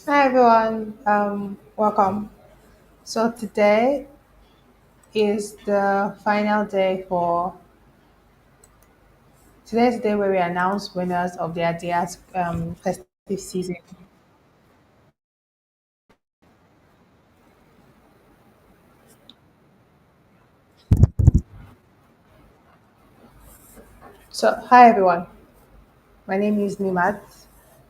Hi everyone, welcome. So today is the final day for today's the day where we announce winners of the Adidas festive season. So hi everyone, my name is Nimat.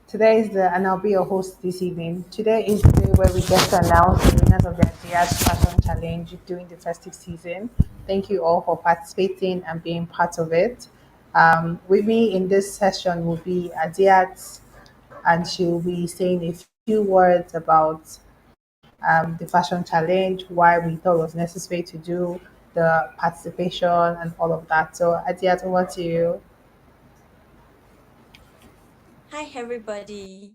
Today is the and I'll be your host this evening. Today is the day where we get to announce the winners of the Adidas Fashion Challenge during the festive season. Thank you all for participating and being part of it. With me in this session will be Adiat, and she'll be saying a few words about the fashion challenge, why we thought it was necessary to do the participation and all of that. So, Adiat, over to you. Hi, everybody.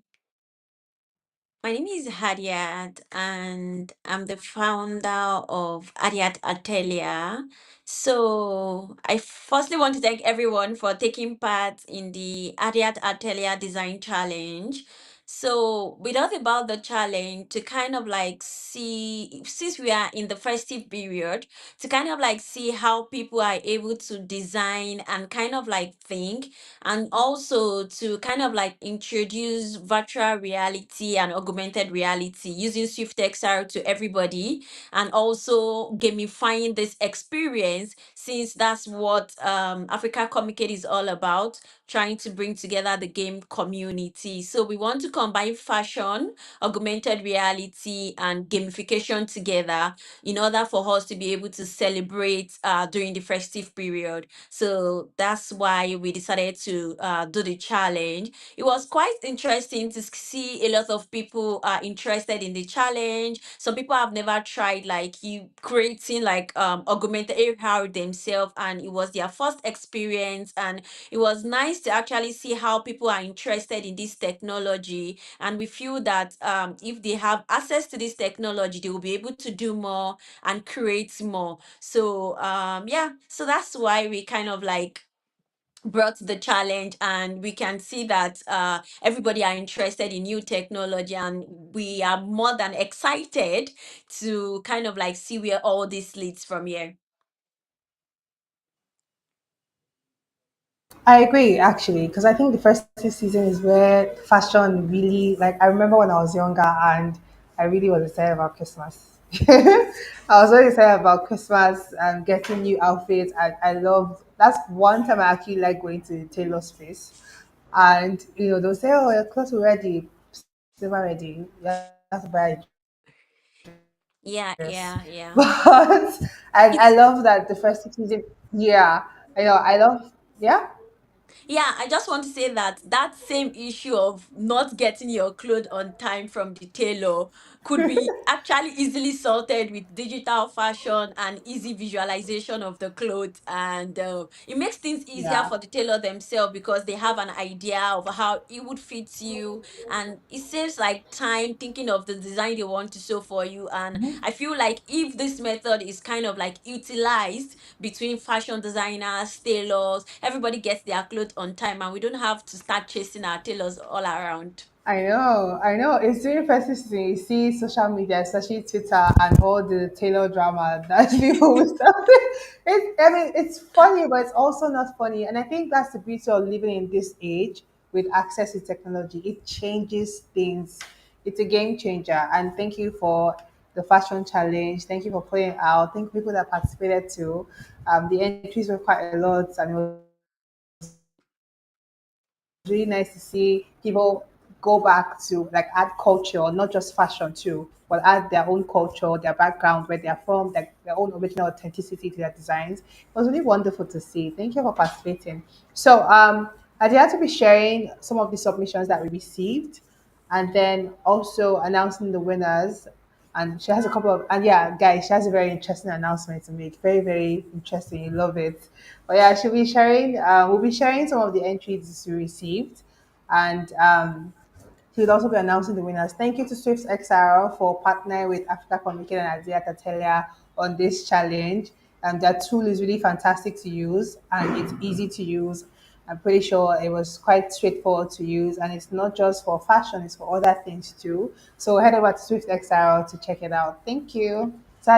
My name is HadeeArt, and I'm the founder of HadeeArt Atelier. So, I firstly want to thank everyone for taking part in the HadeeArt Atelier Design Challenge. So, we thought about the challenge to kind of like see, since we are in the festive period, to kind of like see how people are able to design and kind of like think, and also to kind of like introduce virtual reality and augmented reality using Swift XR to everybody, and also gamifying this experience, since that's what Africa Communicate is all about, trying to bring together the game community. So we want to combine fashion, augmented reality, and gamification together in order for us to be able to celebrate during the festive period. So that's why we decided to do the challenge. It was quite interesting to see a lot of people are interested in the challenge. Some people have never tried like you creating like augmented AR themselves, and it was their first experience. And it was nice to actually see how people are interested in this technology. And we feel that if they have access to this technology, they will be able to do more and create more. So yeah, so that's why we kind of like brought the challenge, and we can see that everybody are interested in new technology, and we are more than excited to kind of like see where all this leads from here. I agree, actually, because I think the first season is where fashion really, like, I remember when I was younger and I really was excited about Christmas. I was very excited about Christmas and getting new outfits. I loved that's one time I actually like going to the tailor space. And, they'll say, oh, your clothes are ready, still not ready. You have to buy a Yeah, dress. yeah, yeah. But I love that the first season, yeah, I love, yeah. Yeah, I just want to say that that same issue of not getting your clothes on time from the tailor could be actually easily sorted with digital fashion and easy visualization of the clothes. And it makes things easier Yeah. for the tailor themselves because they have an idea of how it would fit you. And it saves like time thinking of the design they want to sew for you. And I feel like if this method is kind of like utilized between fashion designers, tailors, everybody gets their clothes on time, and we don't have to start chasing our tailors all around. I know. It's very fascinating. You see social media, especially Twitter, and all the Taylor drama that people will start. I mean, it's funny, but it's also not funny. And I think that's the beauty of living in this age with access to technology. It changes things. It's a game changer. And thank you for the fashion challenge. Thank you for putting it out. Thank you people that participated too. The entries were quite a lot, and it was really nice to see people go back to like add culture, not just fashion too, but add their own culture, their background, where they're from, their own original authenticity to their designs. It was really wonderful to see. Thank you for participating. So I did have to be sharing some of the submissions that we received and then also announcing the winners. And she has a couple of, and yeah, guys, she has a very interesting announcement to make. Very, very interesting. You love it. But yeah, she'll be sharing, we'll be sharing some of the entries we received. And he'll also be announcing the winners. Thank you to Swift XR for partnering with Africa Communicate and HadeeArt Atelier on this challenge. Their tool is really fantastic to use and it's easy to use. I'm pretty sure it was quite straightforward to use, and it's not just for fashion; it's for other things too. So head over to SwiftXR to check it out. Thank you,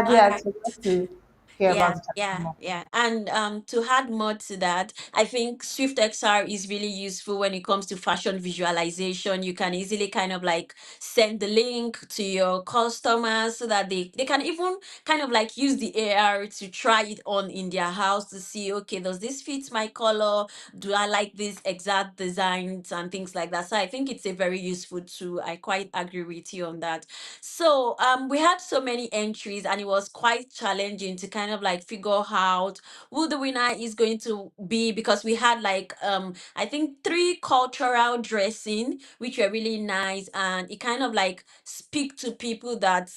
All Sadia. right. I'd love to hear Yeah, about the chapter yeah, more. yeah. And to add more to that, I think Swift XR is really useful when it comes to fashion visualization. You can easily kind of like send the link to your customers so that they can even kind of like use the AR to try it on in their house to see, okay, does this fit my color? Do I like these exact designs and things like that? So I think it's a very useful tool. I quite agree with you on that. So we had so many entries, and it was quite challenging to kind of like figure out who the winner is going to be, because we had like I think three cultural dressing which were really nice, and it kind of like speak to people that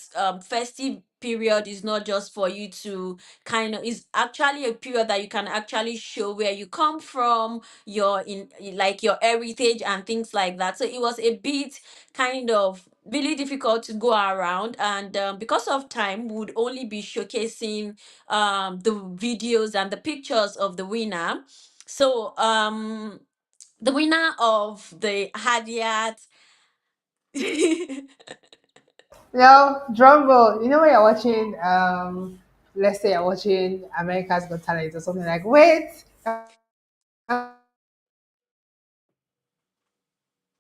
festive period is not just for you to kind of, is actually a period that you can actually show where you come from, your in like your heritage and things like that. So it was a bit kind of really difficult to go around, and because of time we would only be showcasing the videos and the pictures of the winner. So the winner of the Hadiat Drum roll. You know when you're watching, let's say you're watching America's Got Talent or something like, wait, I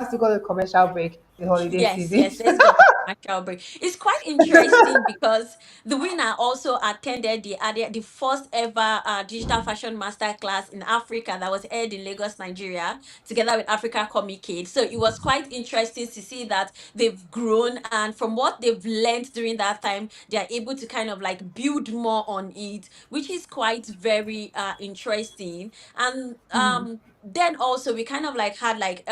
have to go to commercial break. The holiday Yes, season. yes, let's go to commercial break. It's quite interesting because the winner also attended the first ever digital fashion masterclass in Africa that was held in Lagos, Nigeria, together with Africa Comic Kid. So it was quite interesting to see that they've grown, and from what they've learned during that time, they are able to kind of like build more on it, which is quite very interesting. And then also we kind of like had like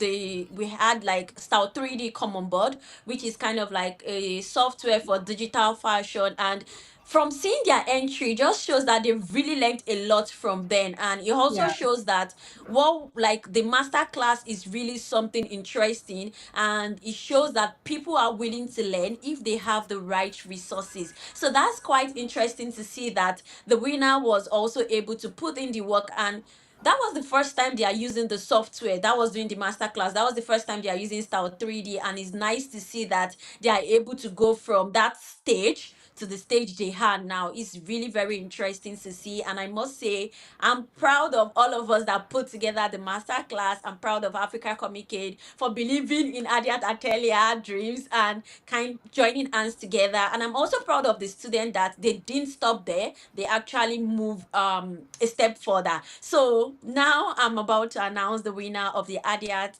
we had like Style 3D Common Board, which is kind of like a software for digital fashion. And from seeing their entry just shows that they've really learned a lot from then, and it also Yeah. shows that what like the master class is really something interesting, and it shows that people are willing to learn if they have the right resources. So that's quite interesting to see that the winner was also able to put in the work, and that was the first time they are using the software that was doing the masterclass. That was the first time they are using Style 3D, and it's nice to see that they are able to go from that stage to the stage they had now. It's really very interesting to see, and I must say I'm proud of all of us that put together the masterclass. I'm proud of Africa Comic Aid for believing in HadeeArt Atelier dreams and kind joining hands together. And I'm also proud of the student that they didn't stop there. They actually moved a step further. So now I'm about to announce the winner of the HadeeArt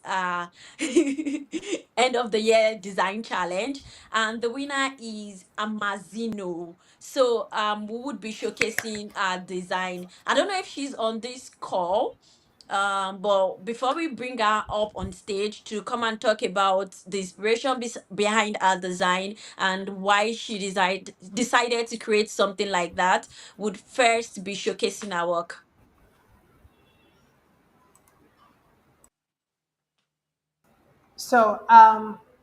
end of the year design challenge, and the winner is Amazino. So we would be showcasing design. I don't know if she's on this call, but before we bring her up on stage to come and talk about the inspiration behind her design and why she decided to create something like that, would first be showcasing her work. So,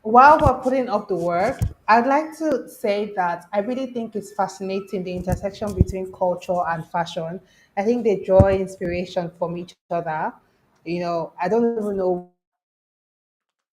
while we're putting up the work, I'd like to say that I really think it's fascinating the intersection between culture and fashion. I think they draw inspiration from each other. I don't even know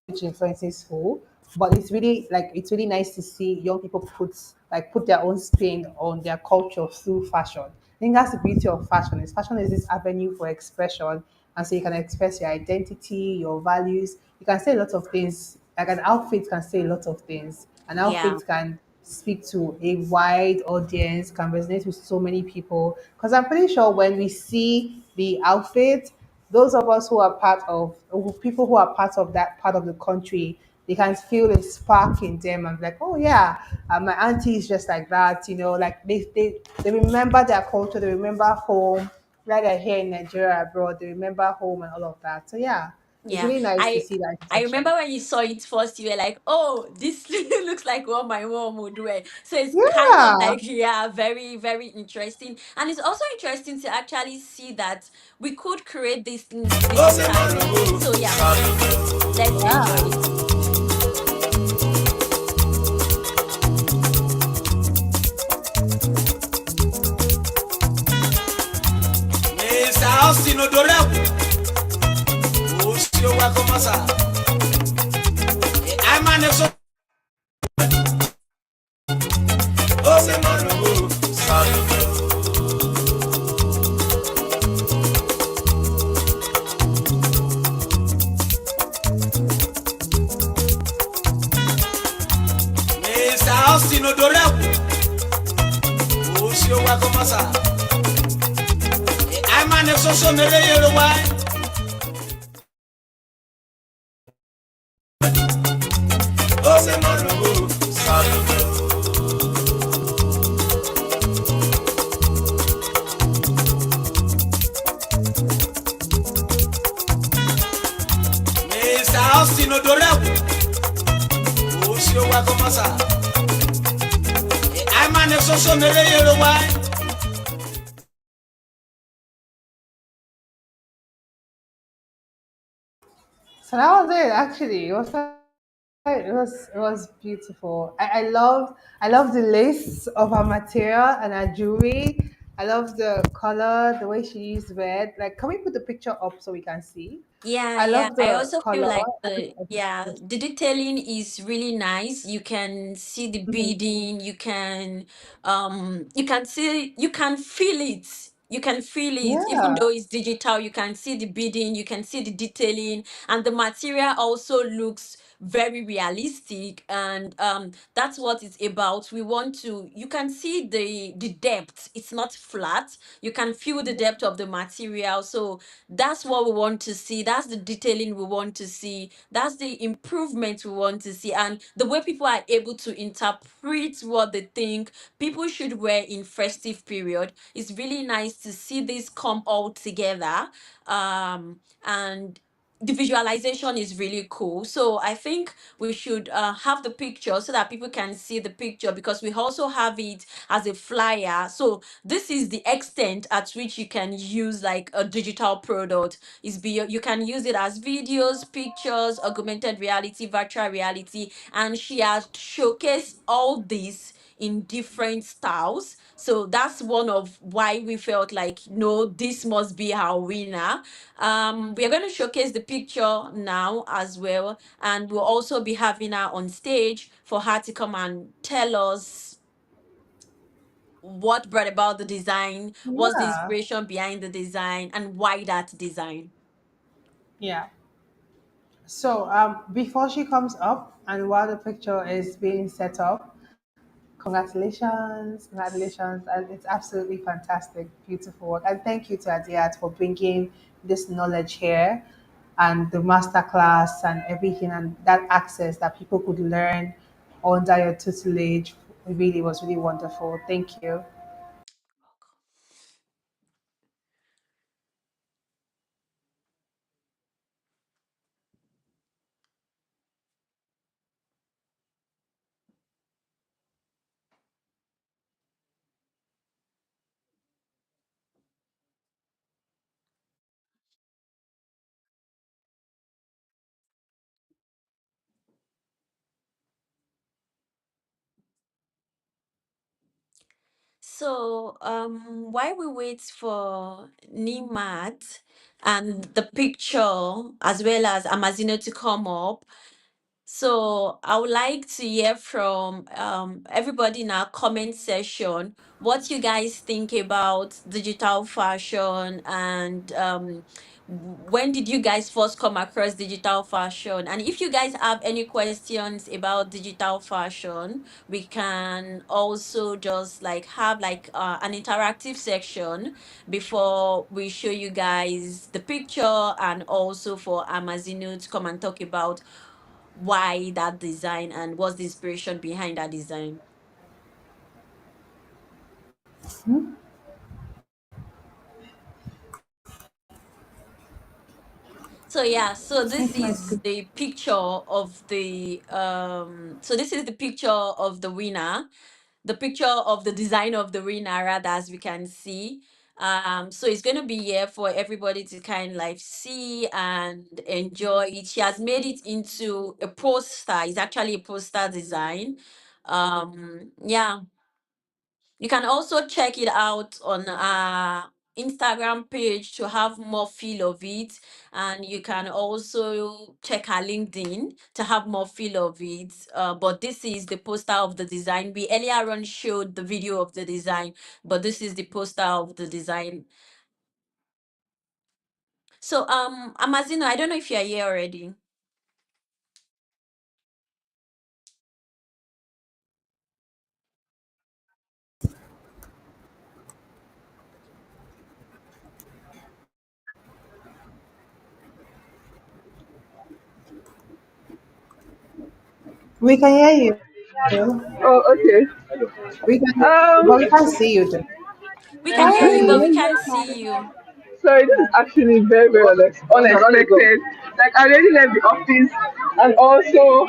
which influences who, but it's really nice to see young people put their own spin on their culture through fashion. I think that's the beauty of fashion. Is fashion is this avenue for expression, and so you can express your identity, your values. You can say a lot of things. Like an outfit can say a lot of things. An Yeah, outfit can speak to a wide audience, can resonate with so many people. Because I'm pretty sure when we see the outfit, those of us who are people who are part of that part of the country, they can feel a spark in them and be like, oh yeah, my auntie is just like that, like they remember their culture, they remember home, like they're here in Nigeria abroad, they remember home and all of that. So yeah, it's yeah. really nice to I see that I intersection. remember when you saw it first, you were like, "Oh, this looks like what my mom would wear." So it's kind of Yeah, like, yeah, very, very interesting. And it's also interesting to actually see that we could create these things digitally. So yeah, let's enjoy yeah. it. Mr. Austin Odorewu. So that was it. Actually, it was beautiful. I love the lace of her material and her jewelry. I love the color, the way she used red. Like, can we put the picture up so we can see? Yeah, I yeah. love I the also feel color. like I think the yeah, everything the detailing is really nice. You can see the is- beading, you can feel it. You can feel it. Even yeah, though it's digital, you can see the beading, you can see the detailing, and the material also looks very realistic. And that's what it's about. We want to you can see the depth. It's not flat. You can feel the depth of the material. So that's what we want to see. That's the detailing we want to see. That's the improvement we want to see. And the way people are able to interpret what they think people should wear in festive period. It's really nice to see this come all together. And the visualization is really cool. So I think we should have the picture so that people can see the picture, because we also have it as a flyer. So this is the extent at which you can use like a digital product. You can use it as videos, pictures, augmented reality, virtual reality, and she has showcased all this in different styles. So that's one of why we felt like, no, this must be our winner. We are going to showcase the picture now as well, and we'll also be having her on stage for her to come and tell us what brought about the design, what's the yeah, inspiration behind the design, and why that design. yeah. So before she comes up and while the picture is being set up, congratulations, congratulations. And it's absolutely fantastic, beautiful work. And thank you to HadeeArt for bringing this knowledge here and the masterclass and everything and that access that people could learn under your tutelage. It really was really wonderful. Thank you. So, while we wait for Nimat and the picture as well as Amazino to come up, so I would like to hear from everybody in our comment section what you guys think about digital fashion, and when did you guys first come across digital fashion? And if you guys have any questions about digital fashion, we can also just like have like an interactive section before we show you guys the picture, and also for Amazino to come and talk about why that design and what's the inspiration behind that design. So yeah, so this Thank you, my is good. the picture of the winner, the picture of the design of the winner rather, as we can see. So it's going to be here for everybody to kind of like see and enjoy it. She has made it into a poster. It's actually a poster design. Yeah, you can also check it out on Instagram page to have more feel of it, and you can also check her LinkedIn to have more feel of it. But this is the poster of the design. We earlier on showed the video of the design, but this is the poster of the design. So Amazino, I don't know if you're here already. We can hear you. Oh, okay. We can, but we Um, can't see you though. We can hear you, but we Hi. can't see you. sorry, this is actually very, very unexpected. Like, I already left the office, and also,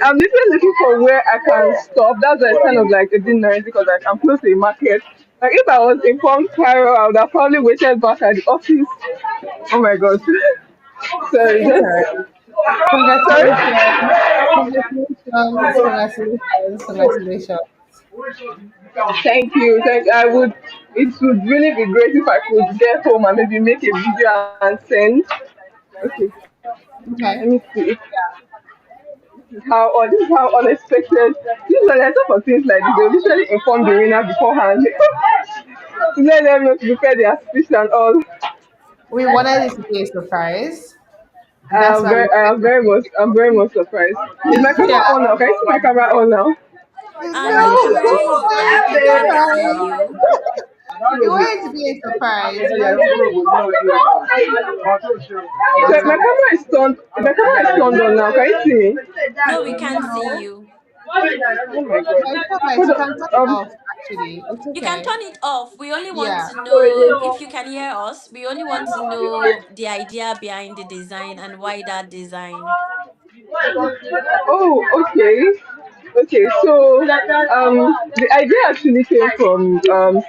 I'm literally looking for where I can stop. That's why it's kind of like a bit noisy because like, I'm close to a market. Like, if I was informed Cairo, I would have probably waited back at the office. Oh my god. sorry, It's just alright. sorry. Congratulations. Congratulations. Congratulations. Congratulations. Thank you. I would. It would really be great if I could get home and maybe make a video and send. Okay. Let Okay. me see. This is how unexpected. Usually, I thought for things like this, they will literally inform the winner beforehand to let them know to prepare their speech and all. We wanted it to be a surprise. And that's why we wanted I'm very much surprised. Is my to. camera Yeah. on now? Can you see my camera on now? Your No, camera is dark. We can't see surprise. you. We wanted it to be a surprise. Yes. So But my camera is turned. My camera is turned on now. Can you see me? No, we can't see no. you. Oh my god. But it's alright. Hold You can turn on. it off, actually. It's You can okay. turn it off. We only want Yeah. to know if you can hear us. We only want to know the idea behind the design and why that design. Oh, okay. Okay, so the idea actually came from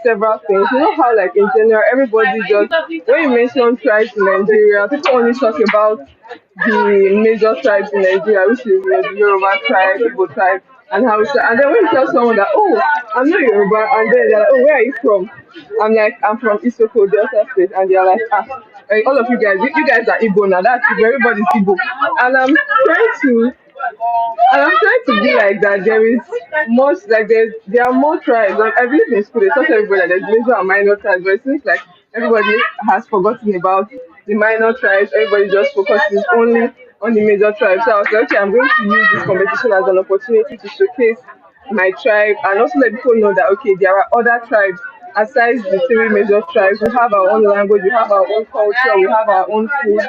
several things. You know how, like in general, everybody just when you mention tribes in Nigeria, people only talk about the major tribes in Nigeria, which is the Yoruba tribe, Igbo tribe, and Hausa. And then when you tell someone that, oh, I'm not Yoruba, and then they're like, oh, where are you from? I'm like, I'm from Isoko, Delta State, and they're like, ah, all of you guys are Igbo now. That's Igbo. Everybody's Igbo, and I'm trying to be like that. There is much like there are more tribes. Like, I believe in school they taught everybody that there's major and minor tribes, but it seems like everybody has forgotten about the minor tribes. Everybody just focuses only on the major tribes. So I was like, okay, I'm going to use this competition as an opportunity to showcase my tribe and also let people know that okay, there are other tribes aside the three major tribes. We have our own language, we have our own culture, we have our own food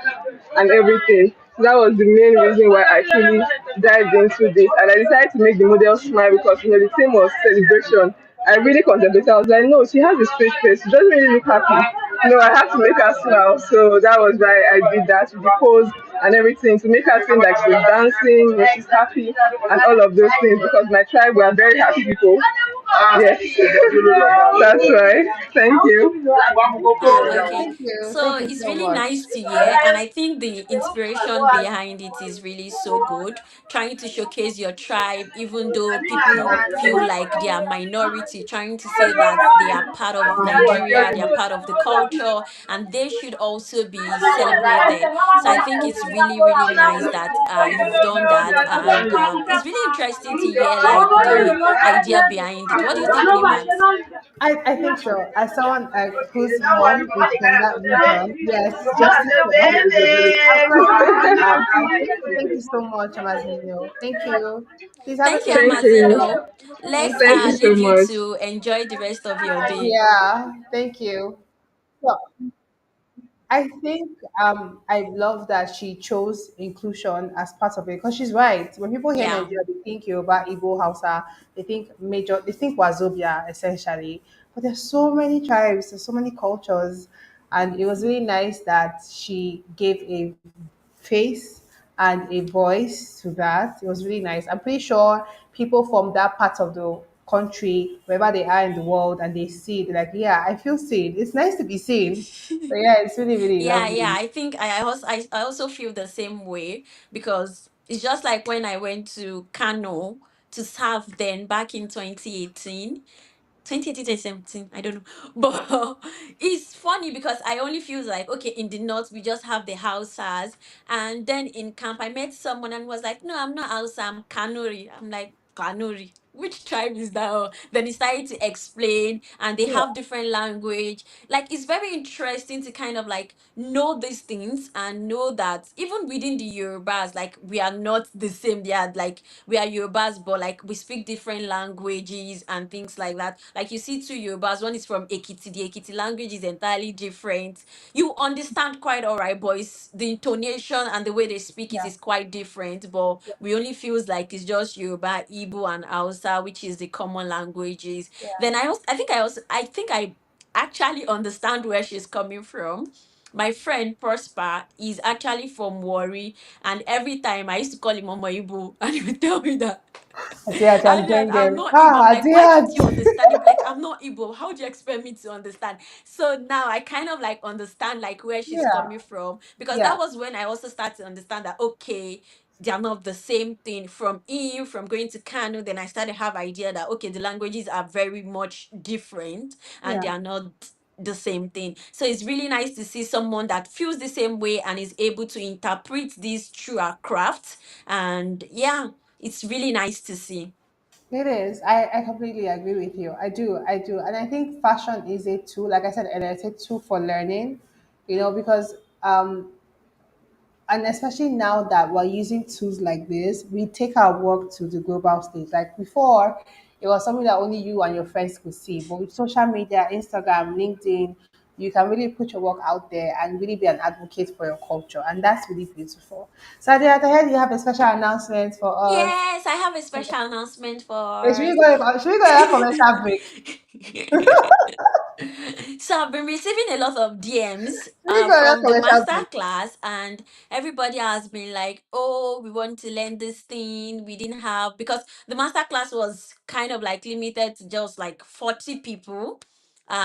and everything. So that was the main reason why I actually dived into this. And I decided to make the model smile because the theme was celebration. I really contemplated. I was like, no, she has a straight face. She doesn't really look happy. No, I have to make her smile. So that was why I did that with the pose and everything to make her seem like she's dancing, she's happy, and all of those things. Because my tribe were very happy people. Yes, that's right. Thank you. Okay. Thank you. So Thank you it's so really much. nice to hear. And I think the inspiration behind it is really so good. Trying to showcase your tribe, even though people feel like they are minority, trying to say that they are part of Nigeria, they are part of the culture, and they should also be celebrated. So I think it's really, really nice that you've done that. And it's really interesting to hear like the idea behind it. What do you think, Nimat? I think so. As someone whose mom is from that region, yes, justice for us. I'm very happy. Thank you so much, Amazino. Thank you. Please have a Thank you, great Thank day. you. Amazino. Let's Thank Thank you you. so leave you much. to enjoy the rest of your day. Yeah, thank you. So, I think I love that she chose inclusion as part of it because she's right. When people hear Yeah. Nigeria, they think Yoruba, Igbo, Hausa, they think Wazobia essentially. But there's so many tribes, there's so many cultures, and it was really nice that she gave a face and a voice to that. It was really nice. I'm pretty sure people from that part of the country, wherever they are in the world, and they see it, they're like, yeah, I feel seen. It's nice to be seen. So yeah, it's really, really Yeah. lovely. I think I also feel the same way because it's just like when I went to Kano to serve then back in 2018. 2018, 2017, I don't know. But it's funny because I only feel like, okay, in the north, we just have the Hausas. And then in camp, I met someone and was like, no, I'm not Hausa, I'm Kanuri. I'm like, Kanuri? Which tribe is that? Then he started to explain, and they Yeah, have different language. Like, it's very interesting to kind of like know these things and know that even within the Yorubas, like, we are not the same. They are like, we are Yorubas, but like we speak different languages and things like that. Like you see two Yorubas, one is from Ekiti, the Ekiti language is entirely different. You understand quite all right, but it's the intonation and the way they speak it yeah, is quite different. But yeah, we only feels like it's just Yoruba, Igbo, and Hausa, which is the common languages. yeah. Then I think I actually understand where she's coming from. My friend Prosper is actually from Warri, and every time I used to call him Omo Ibu, and he would tell me that, Dear, I'm and then going I'm there. not Igbo. I'm Ah, like, why dear. don't you understand? He'd be like, I'm not Igbo. How do you expect me to understand? So now I kind of like understand like where she's Yeah, coming from, because that yeah, was when I also started to understand that, okay, they are not the same thing. From EU, from going to Kano, then I started to have idea that, okay, the languages are very much different and they yeah. are not the same thing. So it's really nice to see someone that feels the same way and is able to interpret this through our craft. And yeah, it's really nice to see. It is. I completely agree with you. I do. And I think fashion is a tool, like I said earlier, it's a tool for learning, because and especially now that we're using tools like this, we take our work to the global stage. Like before, it was something that only you and your friends could see. But with social media, Instagram, LinkedIn, you can really put your work out there and really be an advocate for your culture. And that's really beautiful. So, Adia, I heard you have a special announcement for us. Yes, I have a special announcement for Wait, us. should we go to that commercial break? So I've been receiving a lot of DMs Should we go to that from the commercial master break? class, and everybody has been like, "Oh, we want to learn this thing. We didn't have because the master class was kind of like limited to just like 40 people."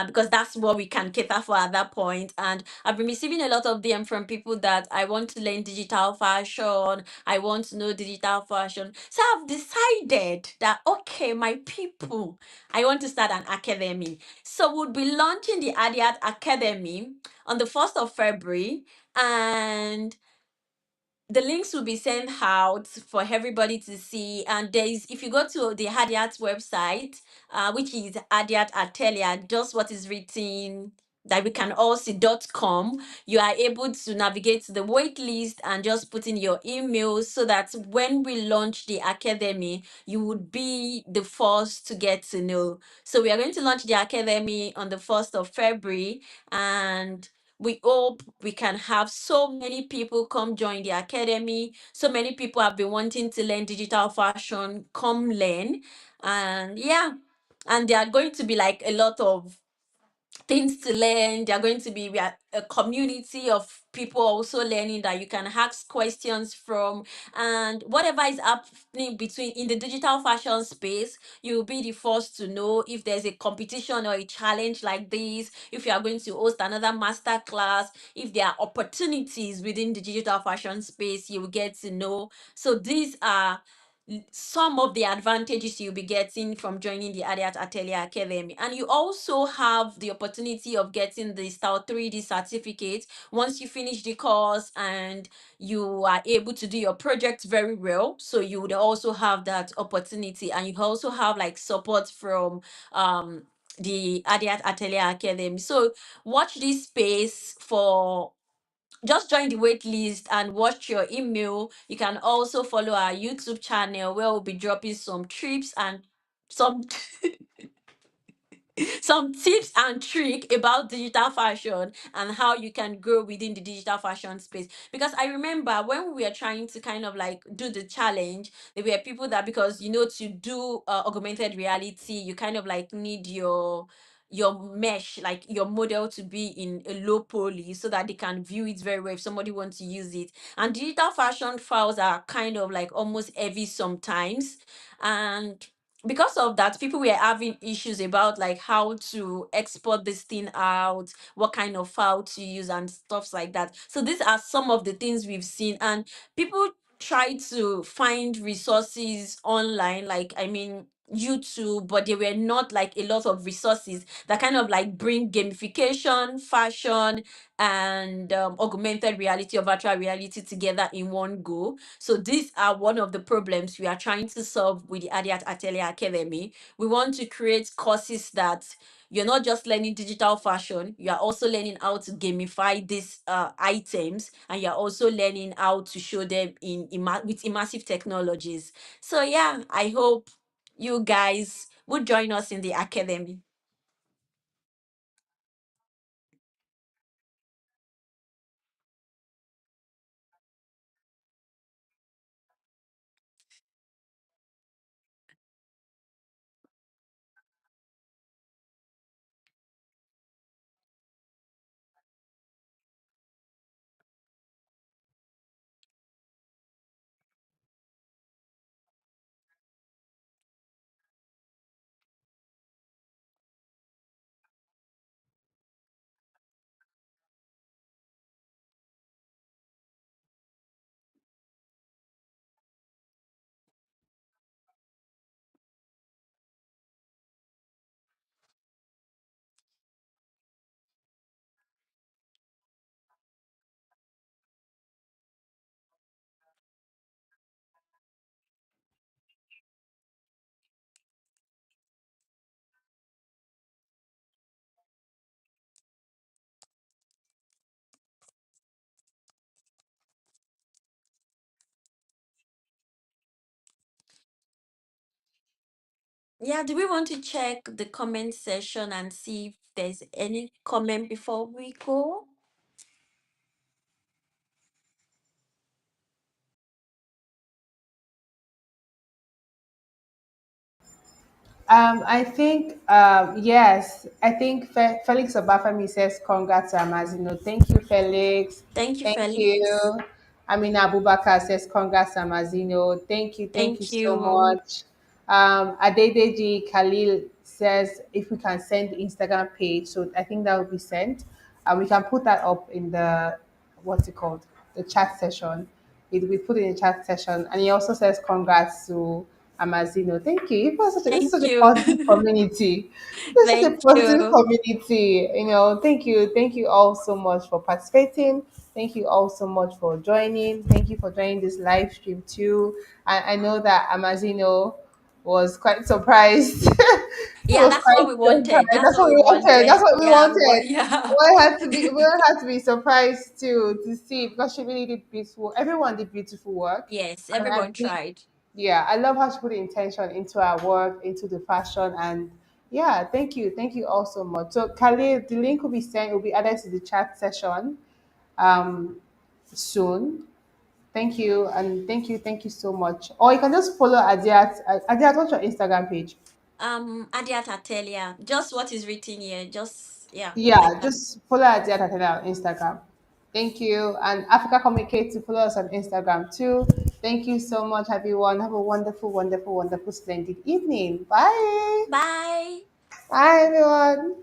Because that's what we can cater for at that point. And I've been receiving a lot of DM from people that I want to learn digital fashion. I want to know digital fashion. So I've decided that, okay, my people, I want to start an academy. So we'll be launching the HadeeArt Academy on the 1st of February, and the links will be sent out for everybody to see. And there is, if you go to the HadeeArt website, which is HadeeArt Atelier, just what is written that we can all see.com, you are able to navigate to the wait list and just put in your email so that when we launch the academy, you would be the first to get to know. So we are going to launch the academy on the 1st of February, and we hope we can have so many people come join the academy. So many people have been wanting to learn digital fashion, come learn. And yeah, and there are going to be like a lot of things to learn. They are going to be, we are a community of people also learning that you can ask questions from, and whatever is happening between in the digital fashion space, you'll be the first to know if there's a competition or a challenge like this, if you are going to host another master class, if there are opportunities within the digital fashion space, you will get to know. So these are some of the advantages you'll be getting from joining the HadeeArt Atelier Academy. And you also have the opportunity of getting the Style 3D certificate once you finish the course and you are able to do your project very well. So you would also have that opportunity, and you also have like support from the HadeeArt Atelier Academy. So watch this space for, just join the wait list and watch your email. You can also follow our YouTube channel where we'll be dropping some trips and some some tips and trick about digital fashion and how you can grow within the digital fashion space. Because I remember when we were trying to kind of like do the challenge, there were people that, because to do augmented reality, you kind of like need your mesh, like your model, to be in a low poly so that they can view it very well if somebody wants to use it. And digital fashion files are kind of like almost heavy sometimes, and because of that, people were having issues about like how to export this thing out, what kind of file to use, and stuff like that. So these are some of the things we've seen, and people try to find resources online. Like, I mean, YouTube, but they were not like a lot of resources that kind of like bring gamification, fashion, and augmented reality or virtual reality together in one go. So these are one of the problems we are trying to solve with the HadeeArt Atelier Academy. We want to create courses that you're not just learning digital fashion, you are also learning how to gamify these items, and you're also learning how to show them with immersive technologies. So yeah, I hope you guys would join us in the academy. Yeah, do we want to check the comment section and see if there's any comment before we go? I think yes. I think Felix Obafemi says congrats to Amazino. Thank you, Felix. Thank you, Thank Felix. you. Amina Abubakar says congrats to Amazino. Thank you Thank so you. much. Adedeji Khalil says if we can send the Instagram page, so I think that will be sent. And we can put that up in the what's it called? The chat session. It will be put in the chat session. And he also says congrats to Amazino. Thank you. This is Thank such a you. positive community. This is such a Thank positive you. community. Thank you. Thank you all so much for participating. Thank you all so much for joining. Thank you for joining this live stream too. I know that Amazino was quite surprised. He Yeah, was that's what quite we wanted. surprised. That's That's what what we we wanted. wanted. That's what we Yeah, but wanted. yeah. We had to be surprised too to see because she really did beautiful. Everyone did beautiful work, Yes, and I everyone think tried. yeah, I love how she put the intention into our work, into the fashion, and yeah, thank you all so much. So, Khalid, the link will be sent, will be added to the chat session um soon. Thank you so much. Or you can just follow Adiat. Adiat, what's your Instagram page? Adiat Atelier. Just what is written here. Just yeah, like Yeah, that. just follow Adiat on Instagram. Thank you. And Africa Communicate to follow us on Instagram too. Thank you so much, everyone. Have a wonderful, wonderful, wonderful, splendid evening. Bye. Bye. Bye, everyone.